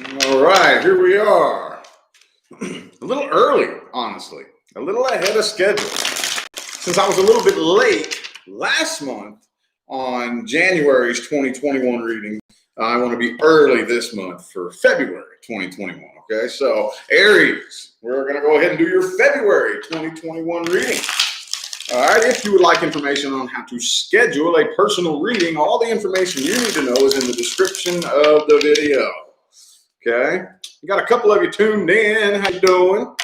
All right, here we are. A little early, honestly, a little ahead of schedule. Since I was a little bit late last month on January's 2021 reading, I want to be early this month for February 2021. Okay, so Aries, we're going to go ahead and do your February 2021 reading. All right, if you would like information on how to schedule a personal reading, all the information you need to know is in the description of the video. Okay, we got a couple of you tuned in. How you doing?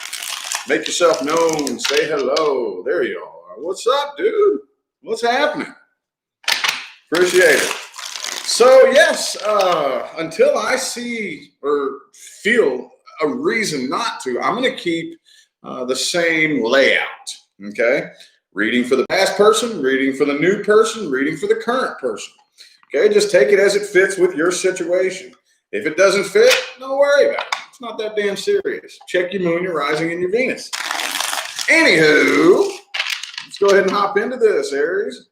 Make yourself known. Say hello. There you are. What's up, dude? What's happening? Appreciate it. So yes, until I see or feel a reason not to, I'm going to keep the same layout. Okay, reading for the past person, reading for the new person, reading for the current person. Okay, just take it as it fits with your situation. If it doesn't fit, don't worry about it. It's not that damn serious. Check your moon, your rising, and your Venus. Anywho, let's go ahead and hop into this, Aries.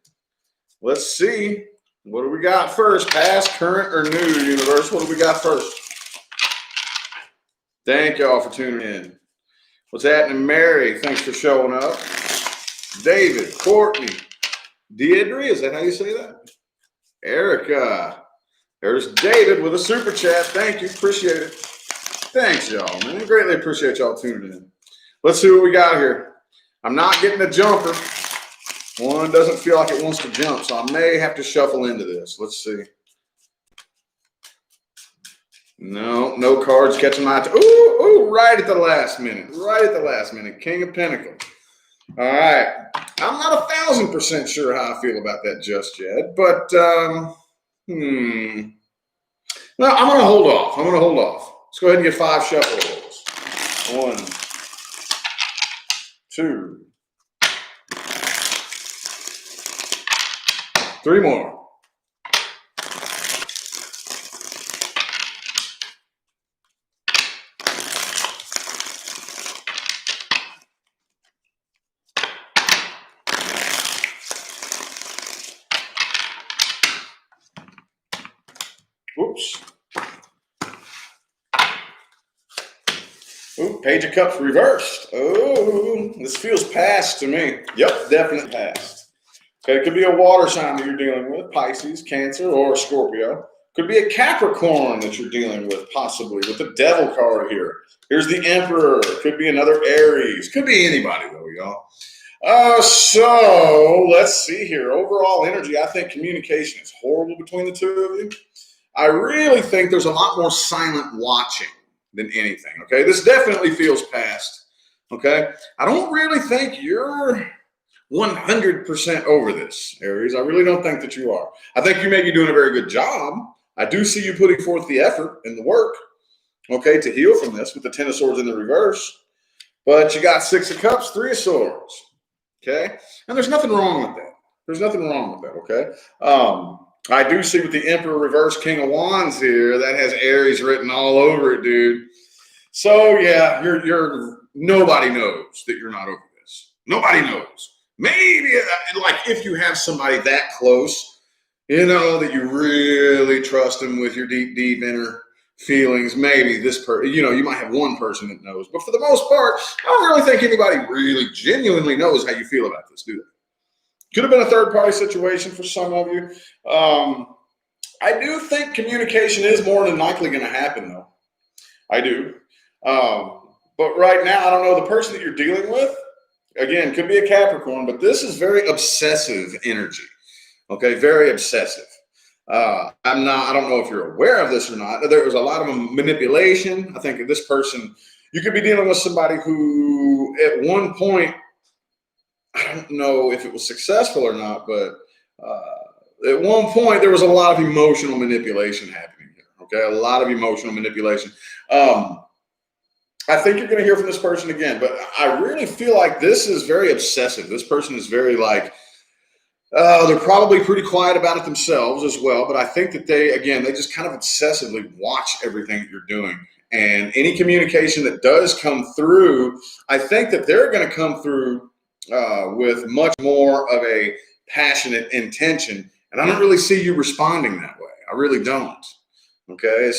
Let's see. What do we got first? Past, current, or new, universe? What do we got first? Thank y'all for tuning in. What's happening, Mary? Thanks for showing up. David, Courtney, Deidre, is that how you say that? Erica. There's David with a super chat. Thank you. Appreciate it. Thanks, y'all, man. Greatly appreciate y'all tuning in. Let's see what we got here. I'm not getting a jumper. One doesn't feel like it wants to jump, so I may have to shuffle into this. Let's see. No cards catching my attention. Ooh, right at the last minute. Right at the last minute. King of Pentacles. All right. I'm not 1,000% sure how I feel about that just yet, but no, I'm going to hold off. Let's go ahead and get 5 shuffle rolls. 1, 2, 3 more. Whoops. Ooh, Page of Cups reversed. Oh, this feels past to me. Yep, definitely past. Okay, it could be a water sign that you're dealing with, Pisces, Cancer, or Scorpio. Could be a Capricorn that you're dealing with, possibly, with the Devil card here. Here's the Emperor. Could be another Aries. Could be anybody, though, y'all. So let's see here. Overall energy, I think communication is horrible between the two of you. I really think there's a lot more silent watching than anything, okay? This definitely feels past, okay? I don't really think you're 100% over this, Aries. I really don't think that you are. I think you may be doing a very good job. I do see you putting forth the effort and the work, okay, to heal from this with the 10 of Swords in the reverse. But you got 6 of Cups, 3 of Swords, okay? And there's nothing wrong with that. There's nothing wrong with that, okay? I do see with the Emperor reverse King of Wands here, that has Aries written all over it, dude. So yeah, you're nobody knows that you're not over this. Nobody knows. Maybe like if you have somebody that close, you know, that you really trust them with your deep inner feelings, maybe this person, you know, you might have one person that knows. But for the most part, I don't really think anybody really genuinely knows how you feel about this, do they? Could have been a third-party situation for some of you. I do think communication is more than likely going to happen, though. I do. But right now, I don't know. The person that you're dealing with, again, could be a Capricorn, but this is very obsessive energy. Okay, very obsessive. I don't know if you're aware of this or not. There was a lot of manipulation. I think this person, you could be dealing with somebody who at one point, I don't know if it was successful or not, but at one point there was a lot of emotional manipulation happening here. Okay, a lot of emotional manipulation. I think you're going to hear from this person again, but I really feel like this is very obsessive. This person is very like, they're probably pretty quiet about it themselves as well, but I think that they just kind of obsessively watch everything that you're doing. And any communication that does come through, I think that they're going to come through with much more of a passionate intention. And I don't really see you responding that way. I really don't. Okay,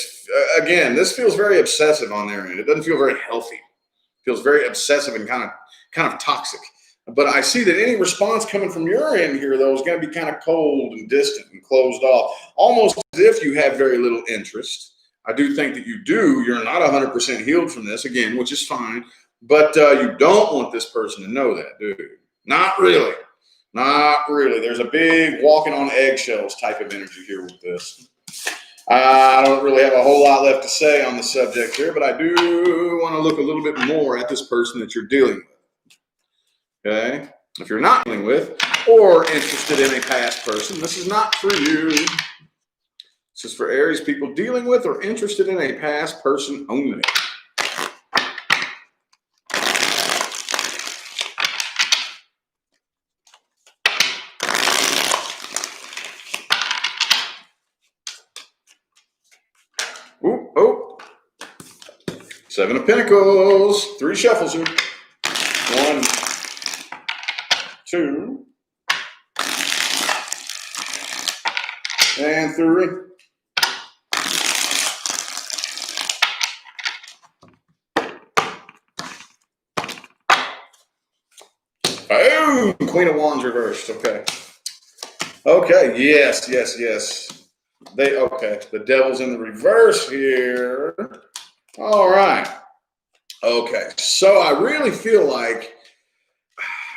again, this feels very obsessive on their end. It doesn't feel very healthy. It feels very obsessive and kind of toxic. But I see that any response coming from your end here, though, is going to be kind of cold and distant and closed off, almost as if you have very little interest. I do think that you do. You're not 100% healed from this, again, which is fine. But you don't want this person to know that, do you? Not really. Not really. There's a big walking on eggshells type of energy here with this. I don't really have a whole lot left to say on the subject here, but I do want to look a little bit more at this person that you're dealing with. Okay? If you're not dealing with or interested in a past person, this is not for you. This is for Aries people dealing with or interested in a past person only. Ooh, oh. 7 of Pentacles. 3 shuffles here. 1, 2, and 3. Oh, Queen of Wands reversed. Okay. Okay. Yes. Okay. The devil's in the reverse here. All right. Okay. So I really feel like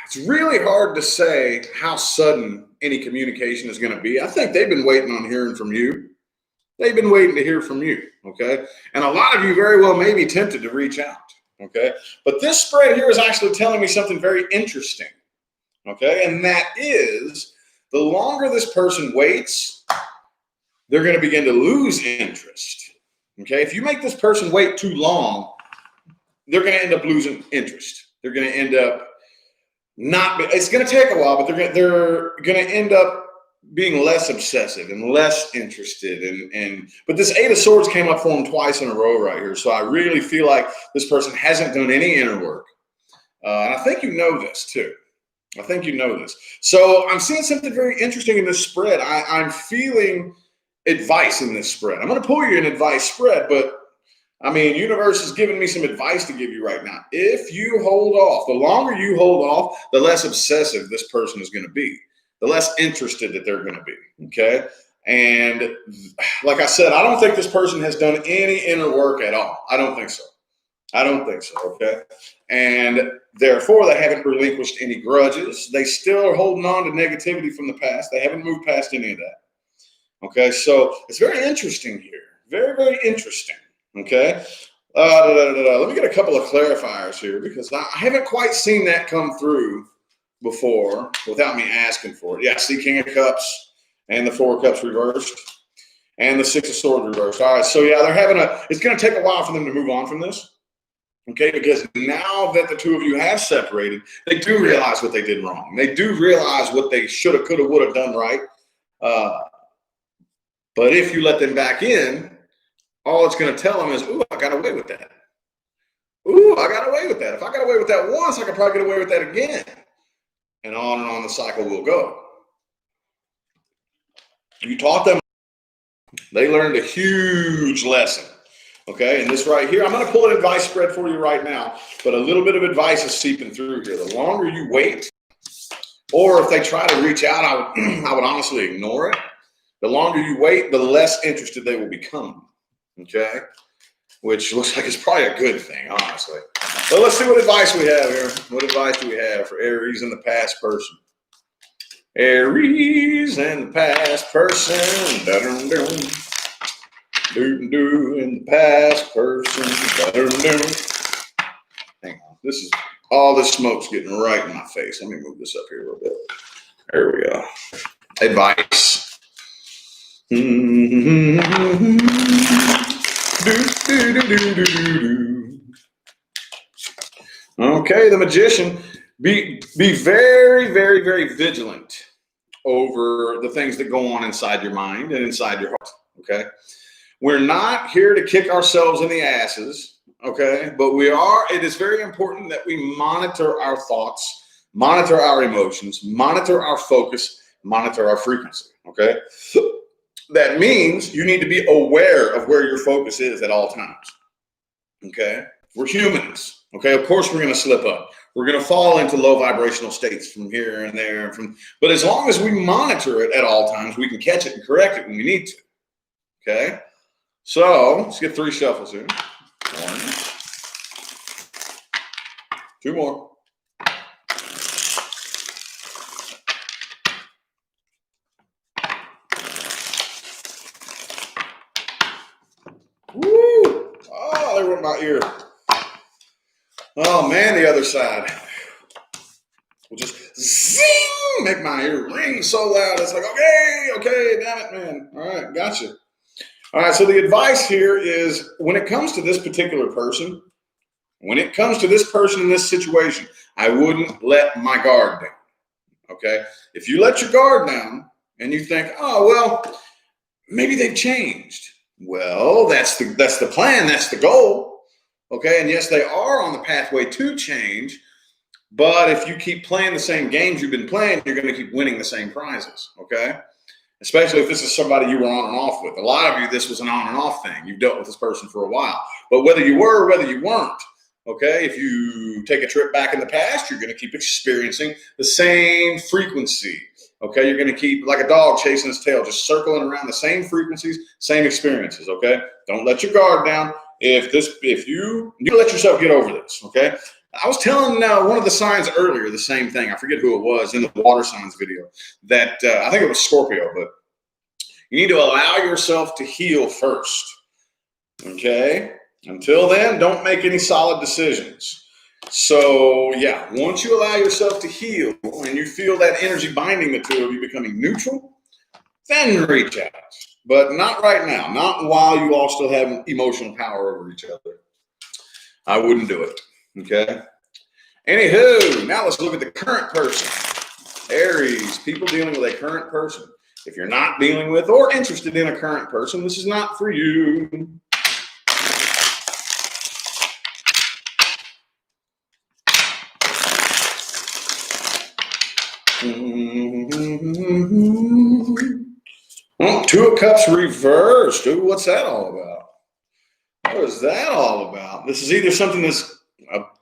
it's really hard to say how sudden any communication is going to be. I think they've been waiting on hearing from you. They've been waiting to hear from you. Okay. And a lot of you very well may be tempted to reach out. Okay. But this spread here is actually telling me something very interesting. Okay. And that is the longer this person waits, they're going to begin to lose interest. Okay. If you make this person wait too long, they're going to end up losing interest. They're going to end up it's going to take a while, but they're going to end up being less obsessive and less interested. But this 8 of Swords came up for them twice in a row right here. So I really feel like this person hasn't done any inner work. And I think you know this too. I think you know this. So I'm seeing something very interesting in this spread. I'm feeling advice in this spread. I'm going to pull you an advice spread, but I mean, universe is giving me some advice to give you right now. If you hold off, the longer you hold off, the less obsessive this person is going to be, the less interested that they're going to be. Okay. And like I said, I don't think this person has done any inner work at all. I don't think so. Okay. And therefore, they haven't relinquished any grudges. They still are holding on to negativity from the past. They haven't moved past any of that. Okay. So it's very interesting here. Very, very interesting. Okay. Let me get a couple of clarifiers here because I haven't quite seen that come through before without me asking for it. Yeah, see King of Cups and the 4 of Cups reversed and the 6 of Swords reversed. All right, so yeah, it's going to take a while for them to move on from this. Okay, because now that the two of you have separated, they do realize what they did wrong. They do realize what they should have, could have, would have done right. But if you let them back in, all it's going to tell them is, ooh, I got away with that. Ooh, I got away with that. If I got away with that once, I could probably get away with that again. And on the cycle will go. You taught them. They learned a huge lesson. Okay, and this right here, I'm going to pull an advice spread for you right now, but a little bit of advice is seeping through here. The longer you wait, or if they try to reach out, I would honestly ignore it. The longer you wait, the less interested they will become. Okay, which looks like it's probably a good thing, honestly. So let's see what advice we have here. What advice do we have for Aries and the past person? Aries and the past person. In the past person. Hang on. This is all this smoke's getting right in my face. Let me move this up here a little bit. There we go. Advice. Okay, the Magician. Be very, very, very vigilant over the things that go on inside your mind and inside your heart. Okay, we're not here to kick ourselves in the asses. Okay, but we are. It is very important that we monitor our thoughts, monitor our emotions, monitor our focus, monitor our frequency. Okay. That means you need to be aware of where your focus is at all times. Okay? We're humans. Okay? Of course we're going to slip up. We're going to fall into low vibrational states from here and there. But as long as we monitor it at all times, we can catch it and correct it when we need to. Okay? So let's get 3 shuffles here. 1, 2 more. Woo! Oh, there went my ear. Oh man, the other side. Will just zing, make my ear ring so loud. It's like, okay, damn it, man. All right, gotcha. All right, so the advice here is when it comes to this particular person, when it comes to this person in this situation, I wouldn't let my guard down. Okay? If you let your guard down and you think, oh, well, maybe they've changed. Well, that's the plan. That's the goal. Okay? And yes, they are on the pathway to change. But if you keep playing the same games you've been playing, you're going to keep winning the same prizes. Okay? Especially if this is somebody you were on and off with. A lot of you, this was an on and off thing. You've dealt with this person for a while. But whether you were or whether you weren't, okay, if you take a trip back in the past, you're going to keep experiencing the same frequency. Okay, you're going to keep, like a dog chasing its tail, just circling around the same frequencies, same experiences. Okay, don't let your guard down. If you let yourself get over this. Okay, I was telling one of the signs earlier the same thing. I forget who it was in the water signs video. That I think it was Scorpio, but you need to allow yourself to heal first. Okay. Until then, don't make any solid decisions. So, yeah, once you allow yourself to heal and you feel that energy binding the two of you becoming neutral, then reach out. But not right now. Not while you all still have emotional power over each other. I wouldn't do it. Okay? Anywho, now let's look at the current person. Aries, people dealing with a current person. If you're not dealing with or interested in a current person, this is not for you. Oh, 2 of Cups reversed. Ooh, what's that all about? What is that all about? This is either something that's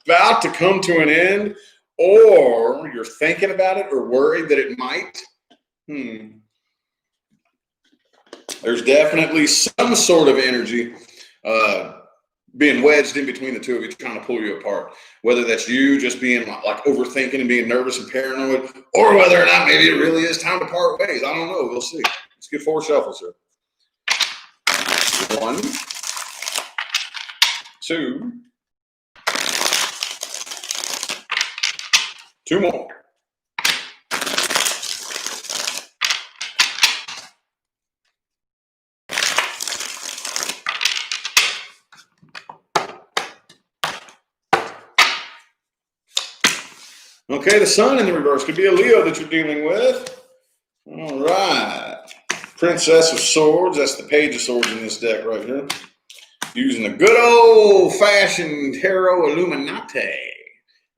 about to come to an end, or you're thinking about it or worried that it might. There's definitely some sort of energy being wedged in between the two of you, trying to pull you apart. Whether that's you just being like overthinking and being nervous and paranoid, or whether or not maybe it really is time to part ways. I don't know. We'll see. Let's get 4 shuffles here. 1, 2, 2 more. Okay, the sun in the reverse could be a Leo that you're dealing with. All right. Princess of Swords. That's the Page of Swords in this deck right here. Using the good old-fashioned Tarot Illuminati.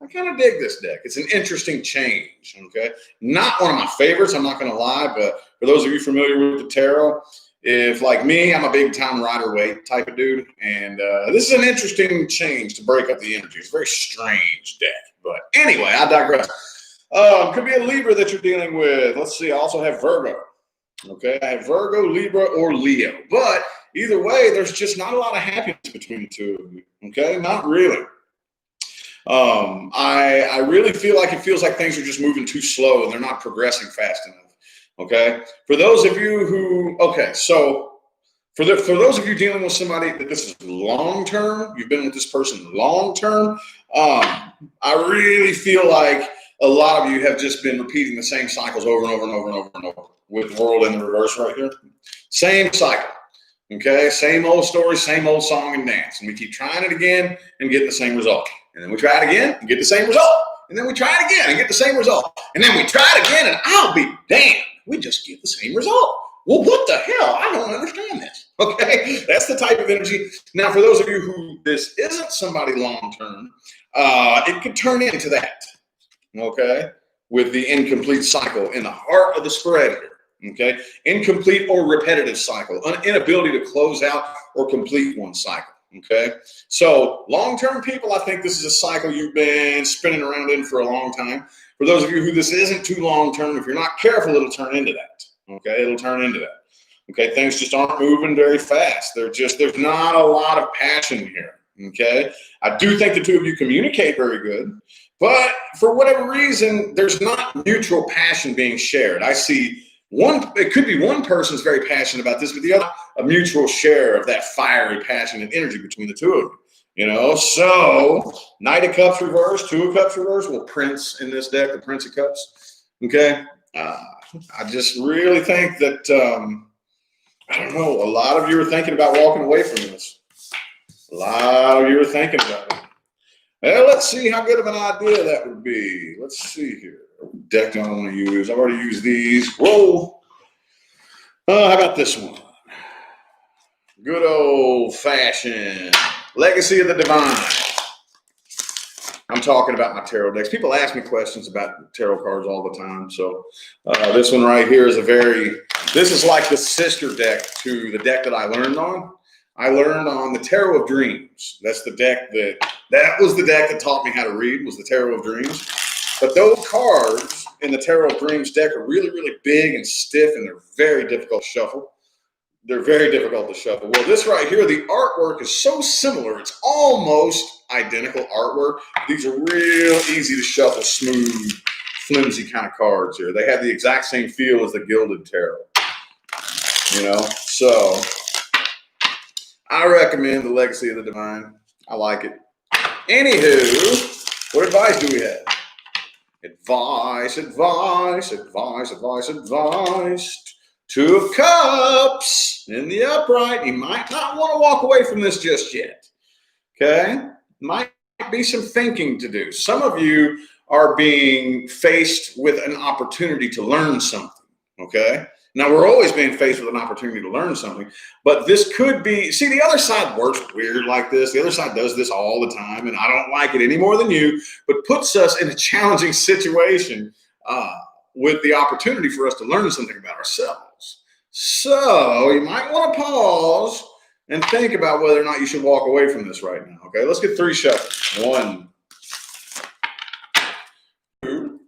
I kind of dig this deck. It's an interesting change, okay? Not one of my favorites, I'm not going to lie, but for those of you familiar with the tarot, if, like me, I'm a big-time Rider-Waite type of dude, and this is an interesting change to break up the energy. It's a very strange deck, but anyway, I digress. Could be a Libra that you're dealing with. Let's see, I also have Virgo. Okay, I have Virgo, Libra, or Leo. But either way, there's just not a lot of happiness between the two of you. Okay, not really. I really feel like it feels like things are just moving too slow and they're not progressing fast enough. Okay, for those of you who, so for those of you dealing with somebody that this is long term, you've been with this person long term. I really feel like a lot of you have just been repeating the same cycles over and over and over and over and over. With World in the reverse right here. Same cycle. Okay, same old story, same old song and dance. And we keep trying it again and get the same result. And then we try it again and get the same result. And then we try it again and get the same result. And then we try it again and I'll be damned, we just get the same result. Well, what the hell? I don't understand this. Okay, that's the type of energy. Now, for those of you who this isn't somebody long-term, it could turn into that. Okay, with the incomplete cycle in the heart of the spread here. Okay, incomplete or repetitive cycle, an inability to close out or complete one cycle. Okay, so long-term people, I think this is a cycle you've been spinning around in for a long time. For those of you who this isn't too long-term, if you're not careful, it'll turn into that. Okay, it'll turn into that. Okay, things just aren't moving very fast. There's not a lot of passion here. Okay, I do think the two of you communicate very good, but for whatever reason, there's not mutual passion being shared. I see it could be one person's very passionate about this, but the other, a mutual share of that fiery, passionate energy between the two of you. You know, so Knight of Cups reversed, Two of Cups reversed. Well, Prince in this deck, the Prince of Cups. Okay, I just really think that I don't know. A lot of you are thinking about walking away from this. A lot of you are thinking about it. Well, let's see how good of an idea that would be. Let's see here. Deck I don't want to use. I've already used these. Whoa. How about this one? Good old-fashioned Legacy of the Divine. I'm talking about my tarot decks. People ask me questions about tarot cards all the time. So this one right here is this is like the sister deck to the deck that I learned on. I learned on the Tarot of Dreams. That's the deck that was the deck that taught me how to read, was the Tarot of Dreams. But those cards in the Tarot of Dreams deck are really, really big and stiff, and they're very difficult to shuffle. They're very difficult to shuffle. Well, this right here, the artwork is so similar. It's almost identical artwork. These are real easy to shuffle, smooth, flimsy kind of cards here. They have the exact same feel as the Gilded Tarot. You know, so I recommend the Legacy of the Divine. I like it. Anywho, what advice do we have? Advice, advice, advice, advice, advice. Two of Cups in the upright. You might not want to walk away from this just yet. Okay? Might be some thinking to do. Some of you are being faced with an opportunity to learn something. Okay? Now, we're always being faced with an opportunity to learn something, but this could be, see, the other side works weird like this. The other side does this all the time, and I don't like it any more than you, but puts us in a challenging situation with the opportunity for us to learn something about ourselves. So you might want to pause and think about whether or not you should walk away from this right now. Okay, let's get 3 shuffles. 1, 2,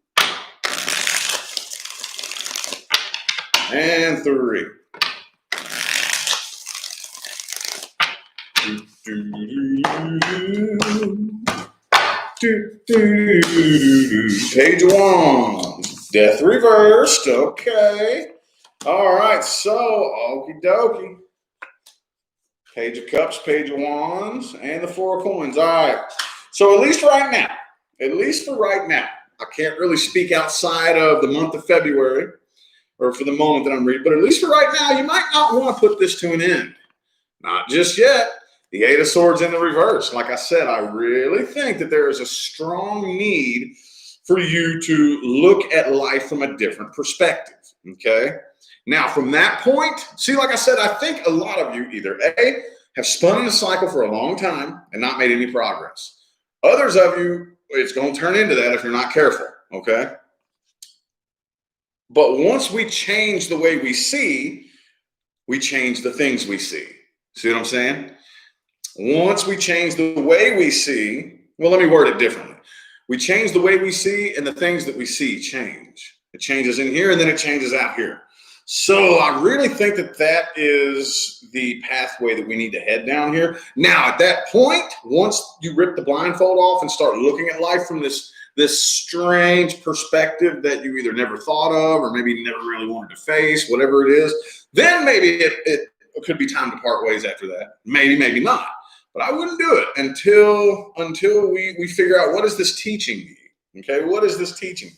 and 3. Page of Wands. Death reversed. Okay. All right. So, okie dokie. Page of Cups, Page of Wands, and the 4 of Coins. All right. So, at least for right now, I can't really speak outside of the month of February, or for the moment that I'm reading, but at least for right now, you might not want to put this to an end. Not just yet. The 8 of Swords in the reverse. Like I said, I really think that there is a strong need for you to look at life from a different perspective, okay? Now, from that point, see, like I said, I think a lot of you either A, have spun in a cycle for a long time and not made any progress. Others of you, it's going to turn into that if you're not careful, okay? But once we change the way we see, we change the things we see. See what I'm saying? Once we change the way we see, well, let me word it differently. We change the way we see, and the things that we see change. It changes in here, and then it changes out here. So I really think that that is the pathway that we need to head down here. Now, at that point, once you rip the blindfold off and start looking at life from this strange perspective that you either never thought of or maybe never really wanted to face, whatever it is, then maybe it could be time to part ways after that. Maybe, maybe not. But I wouldn't do it until we figure out, what is this teaching me? Okay, what is this teaching me?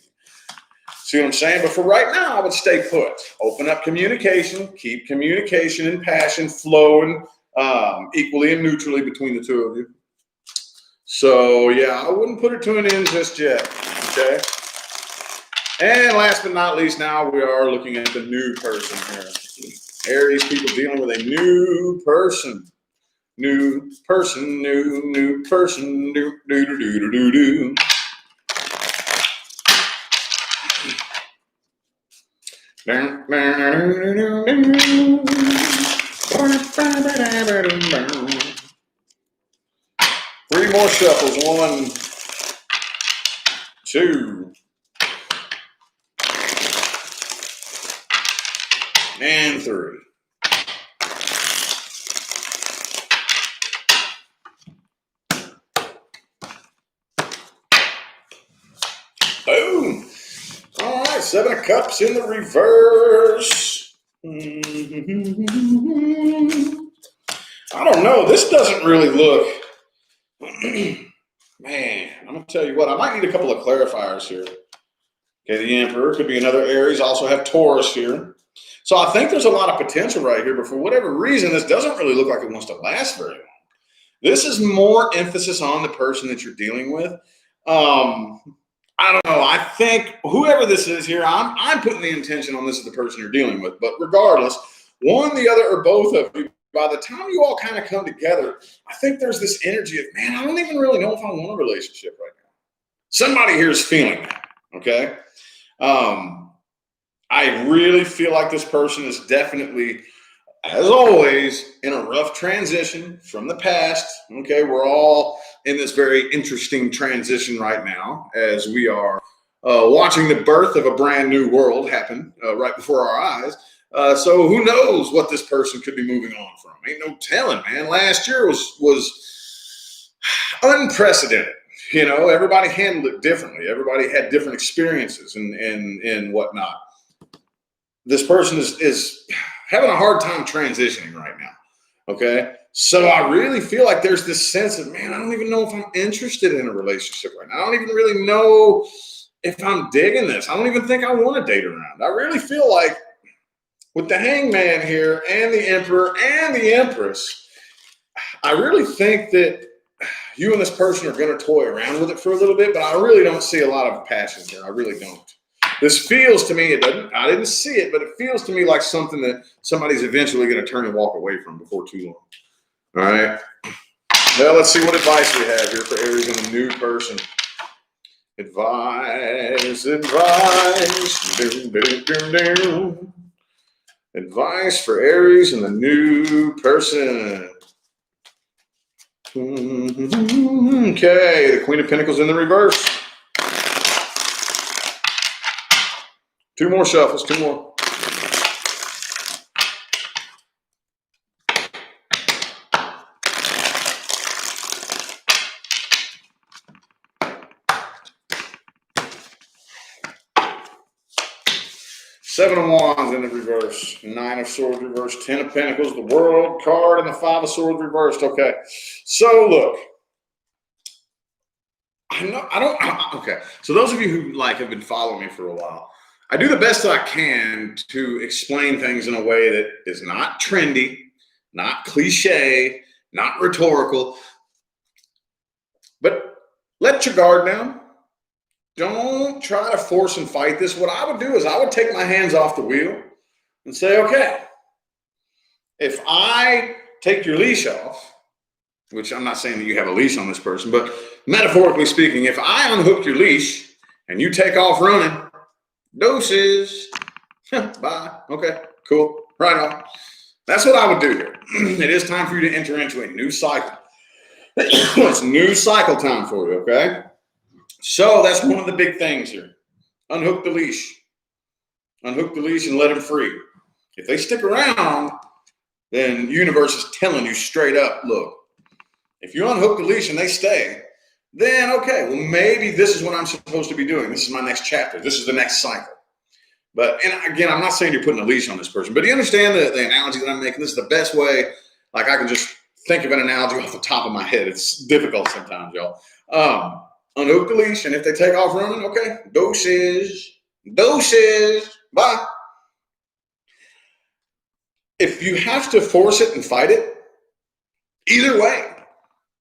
See what I'm saying? But for right now, I would stay put. Open up communication, keep communication and passion flowing equally and neutrally between the two of you. So, yeah, I wouldn't put it to an end just yet, okay? And last but not least, now we are looking at the new person here. Aries people dealing with a new person. New person, new person, do. Three more shuffles. 1, 2, and 3. Boom. All right, 7 of Cups in the reverse. I don't know. This doesn't really look. Man, I'm going to tell you what. I might need a couple of clarifiers here. Okay, the Emperor could be another Aries. Also have Taurus here. So I think there's a lot of potential right here, but for whatever reason, this doesn't really look like it wants to last very long. This is more emphasis on the person that you're dealing with. I don't know. I think whoever this is here, I'm putting the intention on this is the person you're dealing with. But regardless, one, the other, or both of you, by the time you all kind of come together, I think there's this energy of, man, I don't even really know if I want a relationship right now. Somebody here is feeling that, okay? I really feel like this person is definitely, as always, in a rough transition from the past. Okay, we're all in this very interesting transition right now as we are watching the birth of a brand new world happen right before our eyes. So who knows what this person could be moving on from? Ain't no telling, man. Last year was unprecedented. You know, everybody handled it differently. Everybody had different experiences and whatnot. This person is having a hard time transitioning right now. Okay. So I really feel like there's this sense of, man, I don't even know if I'm interested in a relationship right now. I don't even really know if I'm digging this. I don't even think I want to date around. I really feel like with the Hangman here and the Emperor and the Empress, I really think that you and this person are going to toy around with it for a little bit, but I really don't see a lot of passion here. I really don't. This feels to me, I didn't see it, but it feels to me like something that somebody's eventually going to turn and walk away from before too long. All right. Well, let's see what advice we have here for Aries and the new person. Advice. Advice for Aries and the new person. Okay, the Queen of Pentacles in the reverse. 2 more shuffles, 2 more. Seven of Wands in the reverse, 9 of Swords reversed, 10 of Pentacles, the World card, and the 5 of Swords reversed. Okay, so look, okay. So those of you who have been following me for a while, I do the best that I can to explain things in a way that is not trendy, not cliche, not rhetorical, but let your guard down. Don't try to force and fight this. What I would do is I would take my hands off the wheel and say, okay, if I take your leash off, which I'm not saying that you have a leash on this person, but metaphorically speaking, if I unhook your leash and you take off running, doses, bye. Okay, cool. Right on. That's what I would do here. It is time for you to enter into a new cycle. It's new cycle time for you, okay? So that's one of the big things here. Unhook the leash. Unhook the leash and let them free. If they stick around, then the universe is telling you straight up, look, if you unhook the leash and they stay, then okay, well, maybe this is what I'm supposed to be doing. This is my next chapter. This is the next cycle. But, and again, I'm not saying you're putting a leash on this person, but do you understand the analogy that I'm making? This is the best way. Like, I can just think of an analogy off the top of my head. It's difficult sometimes, y'all. Unhook the leash, and if they take off running, okay, doses, bye. If you have to force it and fight it, either way,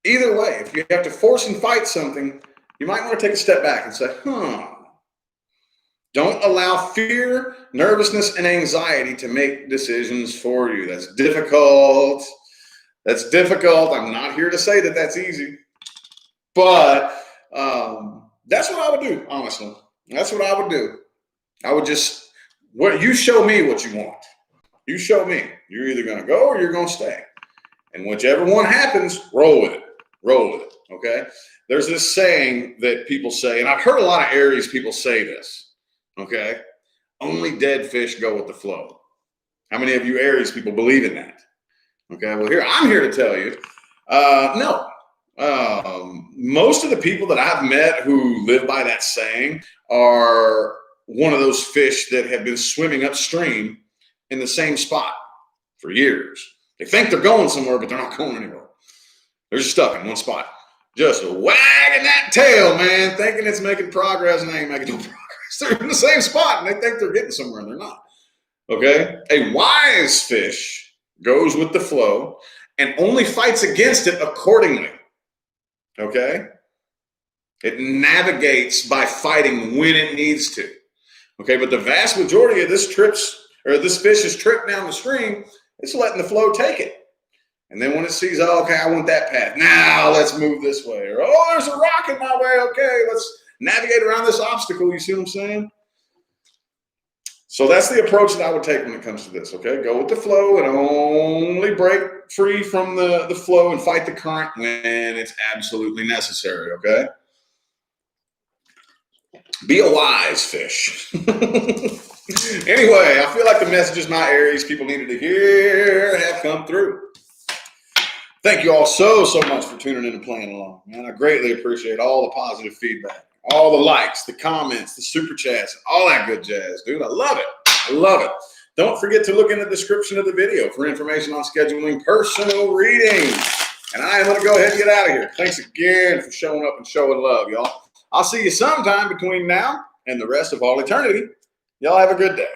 if you have to force and fight something, you might want to take a step back and say, don't allow fear, nervousness, and anxiety to make decisions for you. That's difficult. I'm not here to say that that's easy, but that's what I would do, honestly. That's what I would do. I would just what you show me what you want. You show me. You're either going to go or you're going to stay. And whichever one happens, roll with it. Roll with it. Okay. There's this saying that people say, and I've heard a lot of Aries people say this. Okay. Only dead fish go with the flow. How many of you Aries people believe in that? Okay. Well, I'm here to tell you, no. Most of the people that I've met who live by that saying are one of those fish that have been swimming upstream in the same spot for years. They think they're going somewhere, but they're not going anywhere. They're just stuck in one spot, just wagging that tail, man, thinking it's making progress, and they ain't making no progress. They're in the same spot, and they think they're getting somewhere, and they're not. Okay? A wise fish goes with the flow and only fights against it accordingly. Okay? It navigates by fighting when it needs to. Okay, but the vast majority of this fish's trip down the stream, it's letting the flow take it. And then when it sees, oh, okay, I want that path. Now let's move this way. Or, oh, there's a rock in my way. Okay, let's navigate around this obstacle. You see what I'm saying? So that's the approach that I would take when it comes to this. Okay, go with the flow and only break free from the flow and fight the current when it's absolutely necessary. Okay? Be a wise fish. Anyway, I feel like the messages my Aries people needed to hear have come through. Thank you all so much for tuning in and playing along, man. I greatly appreciate all the positive feedback, all the likes, the comments, the super chats, all that good jazz, dude. I love it. I love it. Don't forget to look in the description of the video for information on scheduling personal readings. And I am going to go ahead and get out of here. Thanks again for showing up and showing love, y'all. I'll see you sometime between now and the rest of all eternity. Y'all have a good day.